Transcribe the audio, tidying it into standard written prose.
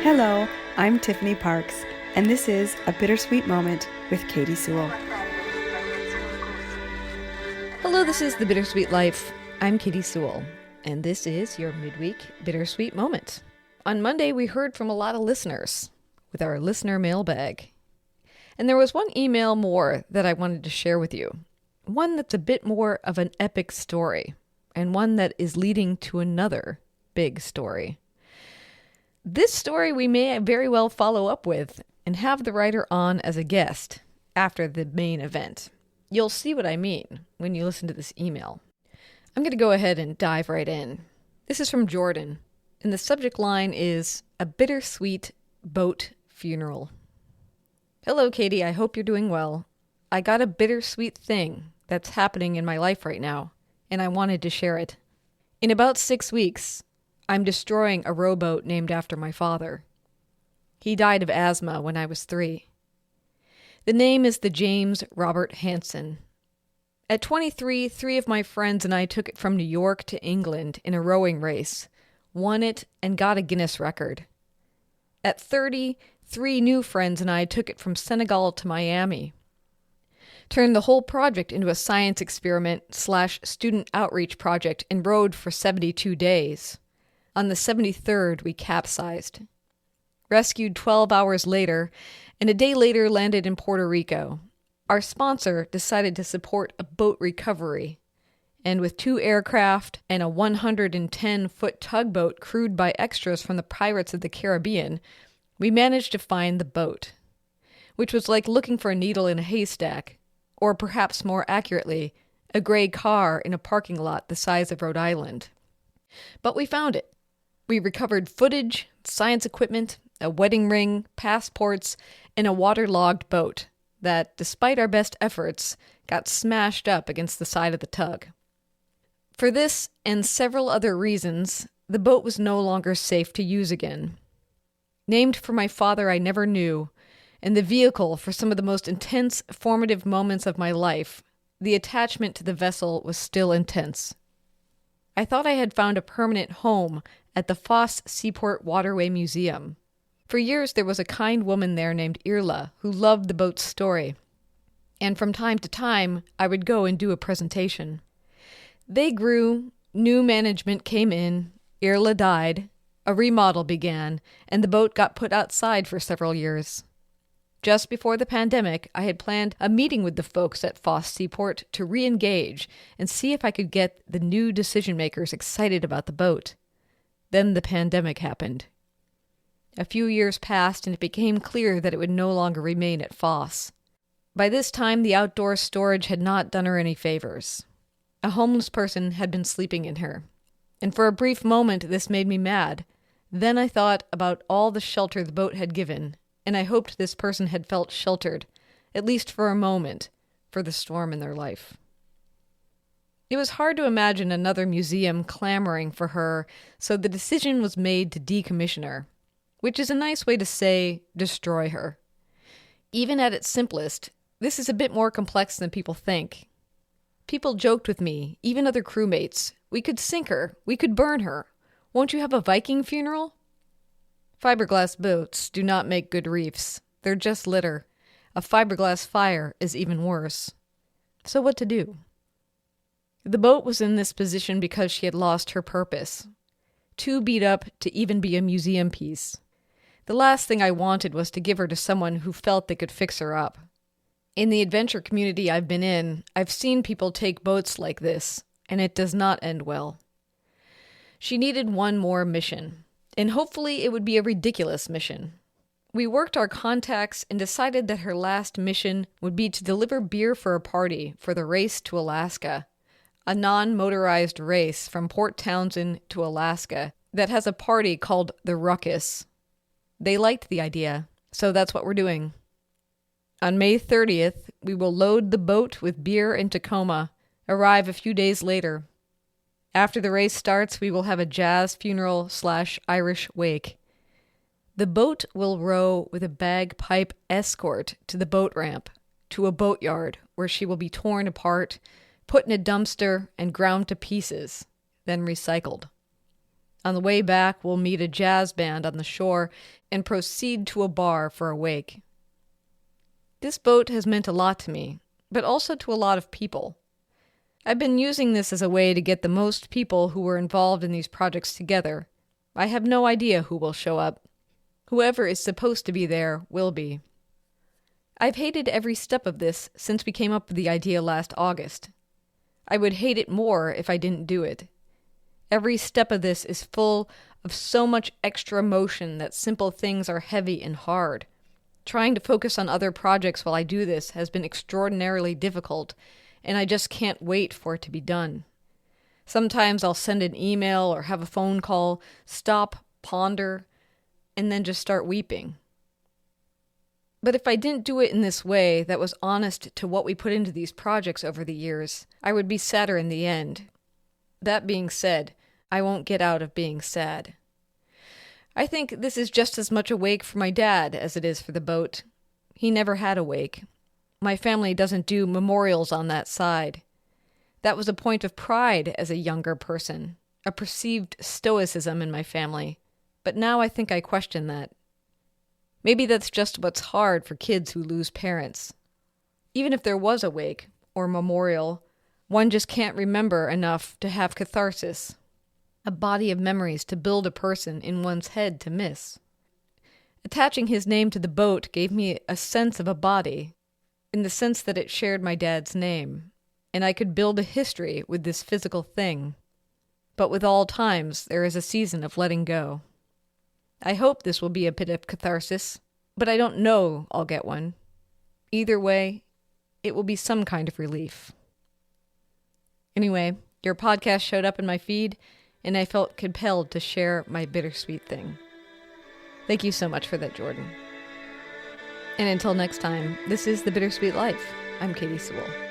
Hello, I'm Tiffany Parks, and this is A Bittersweet Moment with Katie Sewell. Hello, this is The Bittersweet Life. I'm Katie Sewell, and this is your midweek Bittersweet Moment. On Monday, we heard from a lot of listeners with our listener mailbag. And there was one email more that I wanted to share with you. One that's a bit more of an epic story, and one that is leading to another big story. This story we may very well follow up with and have the writer on as a guest after the main event. You'll see what I mean when you listen to this email. I'm going to go ahead and dive right in. This is from Jordan, and the subject line is A Bittersweet Boat Funeral. Hello, Katie. I hope you're doing well. I got a bittersweet thing that's happening in my life right now, and I wanted to share it. In about 6 weeks, I'm destroying a rowboat named after my father. He died of asthma when I was 3. The name is the James Robert Hansen. At 23, 3 of my friends and I took it from New York to England in a rowing race, won it, and got a Guinness Record. At 30, 3 new friends and I took it from Senegal to Miami. Turned the whole project into a science experiment/student outreach project and rowed for 72 days. On the 73rd, we capsized. Rescued 12 hours later, and a day later landed in Puerto Rico. Our sponsor decided to support a boat recovery, and with 2 aircraft and a 110-foot tugboat crewed by extras from the Pirates of the Caribbean, we managed to find the boat, which was like looking for a needle in a haystack, or perhaps more accurately, a gray car in a parking lot the size of Rhode Island. But we found it. We recovered footage, science equipment, a wedding ring, passports, and a waterlogged boat that, despite our best efforts, got smashed up against the side of the tug. For this and several other reasons, the boat was no longer safe to use again. Named for my father I never knew, and the vehicle for some of the most intense, formative moments of my life, the attachment to the vessel was still intense. I thought I had found a permanent home at the Foss Seaport Waterway Museum. For years there was a kind woman there named Irla who loved the boat's story, and from time to time I would go and do a presentation. They grew, new management came in, Irla died, a remodel began, and the boat got put outside for several years. Just before the pandemic, I had planned a meeting with the folks at Foss Seaport to re-engage and see if I could get the new decision-makers excited about the boat. Then the pandemic happened. A few years passed and it became clear that it would no longer remain at Foss. By this time, the outdoor storage had not done her any favors. A homeless person had been sleeping in her. And for a brief moment, this made me mad. Then I thought about all the shelter the boat had given, and I hoped this person had felt sheltered, at least for a moment, for the storm in their life. It was hard to imagine another museum clamoring for her, so the decision was made to decommission her, which is a nice way to say destroy her. Even at its simplest, this is a bit more complex than people think. People joked with me, even other crewmates, we could sink her, we could burn her. Won't you have a Viking funeral? Fiberglass boats do not make good reefs. They're just litter. A fiberglass fire is even worse. So what to do? The boat was in this position because she had lost her purpose. Too beat up to even be a museum piece. The last thing I wanted was to give her to someone who felt they could fix her up. In the adventure community I've been in, I've seen people take boats like this, and it does not end well. She needed one more mission, and hopefully it would be a ridiculous mission. We worked our contacts and decided that her last mission would be to deliver beer for a party for the race to Alaska, a non-motorized race from Port Townsend to Alaska that has a party called the Ruckus. They liked the idea, so that's what we're doing. On May 30th, we will load the boat with beer in Tacoma, arrive a few days later. After the race starts, we will have a jazz funeral/Irish wake. The boat will row with a bagpipe escort to the boat ramp, to a boatyard where she will be torn apart, put in a dumpster, and ground to pieces, then recycled. On the way back, we'll meet a jazz band on the shore and proceed to a bar for a wake. This boat has meant a lot to me, but also to a lot of people. I've been using this as a way to get the most people who were involved in these projects together. I have no idea who will show up. Whoever is supposed to be there will be. I've hated every step of this since we came up with the idea last August. I would hate it more if I didn't do it. Every step of this is full of so much extra emotion that simple things are heavy and hard. Trying to focus on other projects while I do this has been extraordinarily difficult, and I just can't wait for it to be done. Sometimes I'll send an email or have a phone call, stop, ponder, and then just start weeping. But if I didn't do it in this way that was honest to what we put into these projects over the years, I would be sadder in the end. That being said, I won't get out of being sad. I think this is just as much a wake for my dad as it is for the boat. He never had a wake. My family doesn't do memorials on that side. That was a point of pride as a younger person, a perceived stoicism in my family. But now I think I question that. Maybe that's just what's hard for kids who lose parents. Even if there was a wake or memorial, one just can't remember enough to have catharsis, a body of memories to build a person in one's head to miss. Attaching his name to the boat gave me a sense of a body, in the sense that it shared my dad's name, and I could build a history with this physical thing. But with all times, there is a season of letting go. I hope this will be a bit of catharsis, but I don't know I'll get one. Either way, it will be some kind of relief. Anyway, your podcast showed up in my feed, and I felt compelled to share my bittersweet thing. Thank you so much for that, Jordan. And until next time, this is The Bittersweet Life. I'm Katie Sewell.